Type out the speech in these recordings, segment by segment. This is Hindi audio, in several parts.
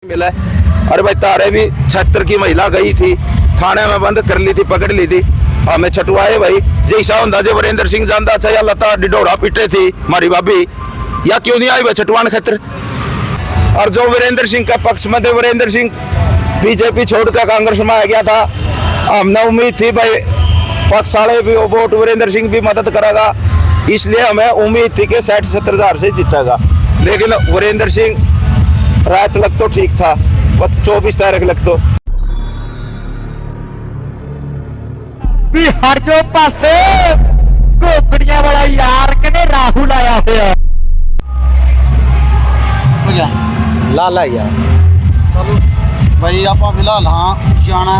मिला। अरे भाई तारे भी 76 की महिला गई थी थाने में बंद कर ली थी, पकड़ ली थी। हमें छटवाए भाई जैसा होंदा जो वरेंद्र सिंह जानता अच्छा या लता डिडोड़ा पीटे थी हमारी भाभी या क्यों नहीं आई भाई छटवान खतर। और जो वीरेंद्र सिंह का पक्ष में थे, वीरेंद्र सिंह बीजेपी छोड़कर कांग्रेस में आ गया था। हमने उम्मीद थी भाई पक्ष वाले भी वोट वीरेंद्र सिंह भी मदद करेगा, इसलिए हमें उम्मीद थी कि 60-70 हजार से जीतेगा। लेकिन वीरेंद्र सिंह रात लग तो ठीक था, 24 तारीख लग तो हर जो पासे घोकड़ियां वाला यार कहने राहुल आया हुआ लाला यार। चलो भाई आप फिलहाल हाँ जाना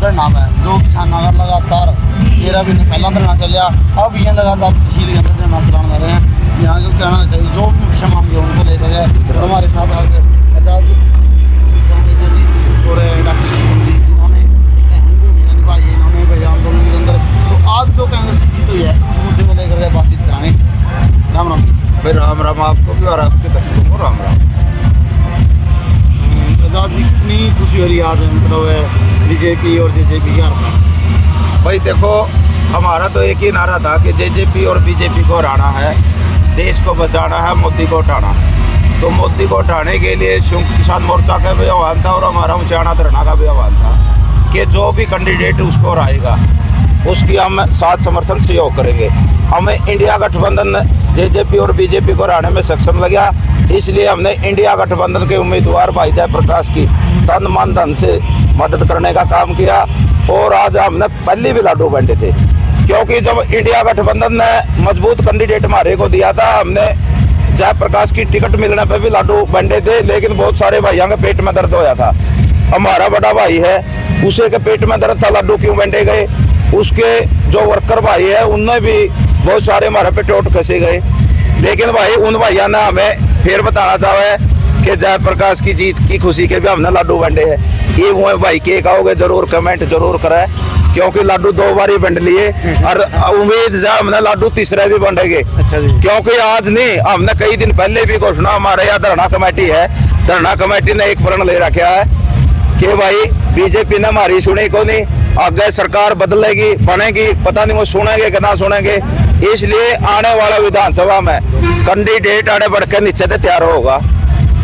धरना है जो किसानों का लगातार 13 महीने पहला धरना चलिया, अब ये लगातार तहसील के अंदर धरना चलाने लगे हैं। यहाँ को कहना चाहिए जो भी मुख्य मामले उनको लेकर गए। हमारे साथ आज आजाद किसान नेता जी और डॉक्टर सिंह जी इन्होंने अहम भूमिका निभाई है इन्होंने भाई आंदोलन के अंदर। तो आज जो कांग्रेस जीत हुई है उस मुद्दे को लेकर बातचीत कराएंगे। राम राम भाई। राम राम आपको भी और आपके दर्शकों को राम राम। आजाद जी कितनी खुशी हो रही है आज मतलब बीजेपी और जेजेपी के हार पर? भाई देखो हमारा तो एक ही नारा था कि जेजेपी और बीजेपी को हराना है, देश को बचाना है, मोदी को हटाना। तो मोदी को हटाने के लिए संयुक्त किसान मोर्चा का भी आह्वान था और हमारा ऊंचाना धरना का भी आह्वान था कि जो भी कैंडिडेट उसको हराएगा उसकी हम साथ समर्थन सहयोग करेंगे। हमें इंडिया गठबंधन जेजेपी और बीजेपी को हराने में सक्षम लगा, इसलिए हमने इंडिया गठबंधन के उम्मीदवार भाई जयप्रकाश की तन मन धन से मदद करने का काम किया। और आज हमने पहले भी लाडू बांटे थे, क्योंकि जब इंडिया गठबंधन ने मजबूत कैंडिडेट हमारे को दिया था, हमने जयप्रकाश की टिकट मिलने पर भी लाडू बांटे थे। लेकिन बहुत सारे भाइयों के पेट में दर्द होया था। हमारा बड़ा भाई है उसे के पेट में दर्द था, लाडू क्यों बांटे गए। उसके जो वर्कर भाई है उनने भी बहुत सारे हमारे पे टोट कसे गए। लेकिन भाई उन भाइयों ने हमें फिर बताना चाहे कि जयप्रकाश की जीत की खुशी के भी हमने लाडू बांटे हैं। ये हुए भाई के कहोगे जरूर कमेंट जरूर करें, क्योंकि लाडू 2 बार ही बांट लिए और उम्मीद है हमने लाडू तीसरे भी बांटेंगे। अच्छा जी। क्योंकि आज नहीं, हमने कई दिन पहले भी घोषणा, हमारे यहाँ धरना कमेटी है, धरना कमेटी ने एक प्रण ले रखा है कि भाई बीजेपी ने हमारी सुनी को नहीं, आगे सरकार बदलेगी बनेगी, पता नहीं वो सुनेंगे कि ना सुनेंगे। इसलिए आने वाला विधानसभा में कैंडिडेट आड़े बढ़ के नीचे से तैयार होगा।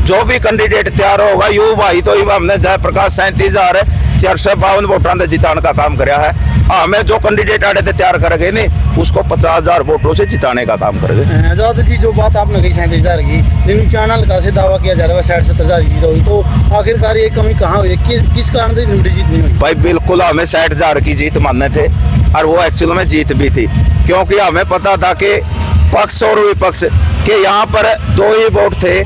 जो भी कैंडिडेट तैयार होगा यू भाई तो हमने जयप्रकाश 37,452 वोटों से जिताने का काम कराया है। हमें जो कैंडिडेट आड़े से तैयार करेंगे नहीं उसको 50,000 वोटों से जिताने का काम करेंगे। आजाद जी जो बात आपने कही 37,000 की, लेकिन चैनल का से दावा किया जा रहा है 60-70 हजार की जीत हुई, तो आखिरकार ये कमी कहाँ हुई, किस कारण से लंबी जीत नहीं हुई? भाई बिल्कुल हमें 60,000 की जीत मानने थे और वो एक्चुअल में जीत भी थी, क्योंकि हमें पता था कि पक्ष और विपक्ष के यहाँ पर 2 ही वोट थे,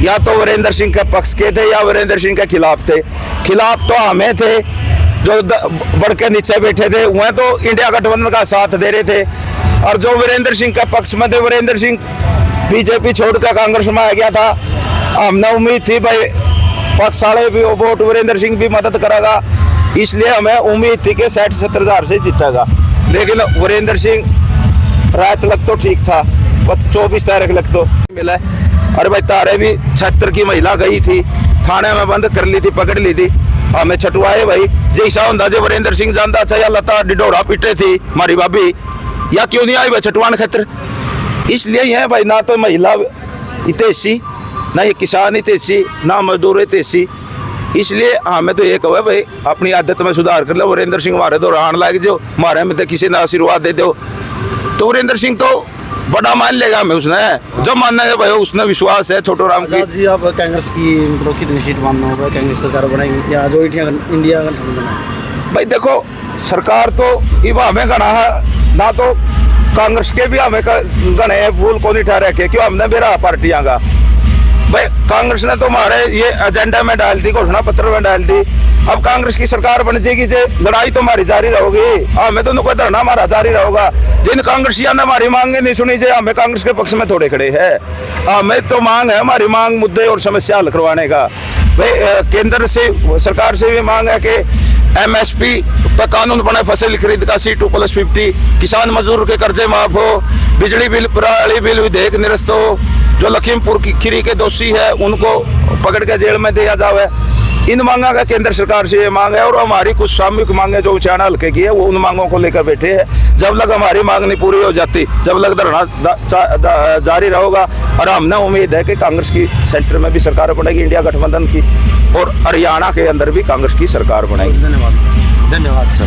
या तो वीरेंद्र सिंह के पक्ष के थे या वीरेंद्र सिंह के खिलाफ थे। खिलाफ तो हमें थे, जो बढ़ के नीचे बैठे थे वह तो इंडिया गठबंधन का साथ दे रहे थे। और जो वीरेंद्र सिंह के पक्ष में थे, वीरेंद्र सिंह बीजेपी छोड़कर कांग्रेस में आ गया था। हमने उम्मीद थी भाई पक्ष वाले भी वोट वीरेंद्र सिंह भी मदद करेगा, इसलिए हमें उम्मीद थी कि 60-70 हजार से जीतेगा। लेकिन वीरेंद्र सिंह रात लग तो ठीक था, 24 तारीख लग तो मिला। अरे भाई तारे भी 76 की महिला गई थी थाने में बंद कर ली थी, पकड़ ली थी। हमें छटवाए भाई जैसा होंदा जो वरेंद्र सिंह जानता अच्छा या लता डिडोड़ा पीटे थी हमारी भाभी या क्यों नहीं आई भाई छटवान खतर। इसलिए ही है भाई, ना तो महिला हितैषी, ना ये किसान हितैषी, ना मजदूर हितैषी। इसलिए हमें तो ये कहो भाई अपनी आदत में सुधार कर लो। वीरेंद्र सिंह हमारे तो रान लाग जो हमारे में तो किसी ने आशीर्वाद दे दो तो वीरेंद्र सिंह तो बड़ा मान लेगा हमें। उसने जब मानना है भाई उसने विश्वास है छोटो राम की। जी आप कांग्रेस की मतलब कितनी सीट मानना होगा, कांग्रेस सरकार बनाएगी या जो इंडिया गठबंधन बनाएगी? भाई देखो सरकार तो इवा हमें गणा है, ना तो कांग्रेस के भी हमें गणे भूल को नहीं ठहरे के, क्यों हमने बेरा पार्टियां का भाई कांग्रेस ने तो हमारे ये एजेंडा में डाल दी, घोषणा पत्र में डाल दी। अब कांग्रेस की सरकार बन जाएगी जे लड़ाई तो हमारी जारी रहोगी, हमें तो कोई धरना हमारा जारी रहेगा। जिन कांग्रेसियों ने हमारी मांगे नहीं सुनी जे हमें कांग्रेस के पक्ष में थोड़े खड़े हैं। हमें तो मांग है, हमारी मांग मुद्दे और समस्या हल करवाने का। भाई केंद्र से सरकार से भी मांग है कि MSP पर कानून बने, फसल खरीद का C2+50, किसान मजदूर के कर्जे माफ हो, बिजली बिल पराली बिल विधेयक निरस्त हो, जो लखीमपुर की खीरी के दोषी है उनको पकड़ के जेल में दिया जावे। इन मांगा का केंद्र सरकार से ये मांग है, और हमारी कुछ सामूहिक मांगे जो उचाना हल्के की है वो उन मांगों को लेकर बैठे हैं। जब लग हमारी मांग नहीं पूरी हो जाती, जब लग धरना जारी रहेगा। और हमने उम्मीद है कि कांग्रेस की सेंटर में भी सरकार बनेगी, इंडिया गठबंधन की, और हरियाणा के अंदर भी कांग्रेस की सरकार बनेगी। धन्यवाद धन्यवाद सर।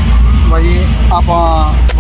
भाई आप